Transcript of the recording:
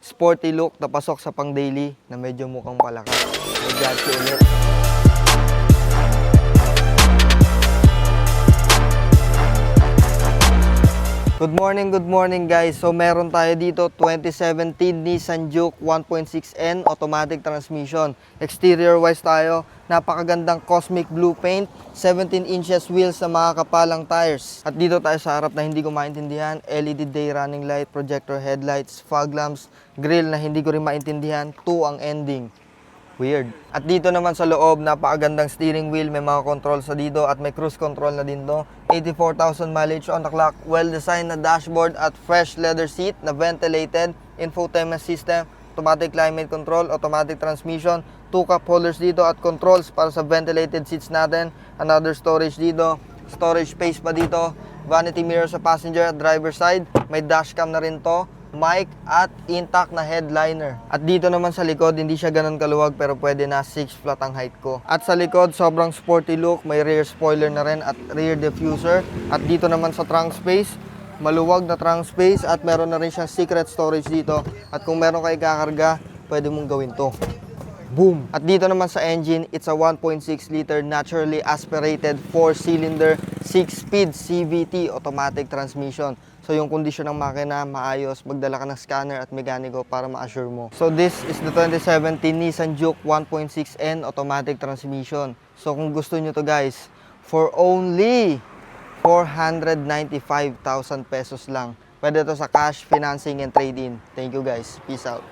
sporty look na pasok sa pang daily na medyo mukhang palakas. Mag-gatsi ulit. Good morning guys. So meron tayo dito 2017 Nissan Juke 1.6N automatic transmission. Exterior wise tayo, napakagandang cosmic blue paint, 17 inches wheels sa mga kapalang tires. At dito tayo sa harap na hindi ko maintindihan, LED day running light, projector headlights, fog lamps, grill na hindi ko rin maintindihan, 2 ang ending. Weird. At dito naman sa loob, napakagandang steering wheel, may mga controls sa dito at may cruise control na din to. 84,000 mileage on the clock, well-designed na dashboard at fresh leather seat na ventilated, infotainment system, automatic climate control, automatic transmission, 2 cup holders dito at controls para sa ventilated seats natin. Another storage dito, storage space pa dito, vanity mirror sa passenger at driver side, may dashcam na rin to, mic at intact na headliner. At dito naman sa likod, hindi siya ganun kaluwag pero pwede na 6 flat ang height ko. At sa likod, sobrang sporty look, may rear spoiler na rin at rear diffuser. At dito naman sa trunk space, maluwag na trunk space at meron na rin siyang secret storage dito. At kung meron kayo kakarga, pwede mong gawin to. Boom! At dito naman sa engine, it's a 1.6 liter naturally aspirated 4-cylinder 6-speed CVT automatic transmission. So yung kondisyon ng makina, maayos, magdala ka ng scanner at mekaniko para ma-assure mo. So this is the 2017 Nissan Juke 1.6N automatic transmission. So kung gusto nyo to guys, for only 495,000 pesos lang. Pwede to sa cash, financing, and trade-in. Thank you guys. Peace out.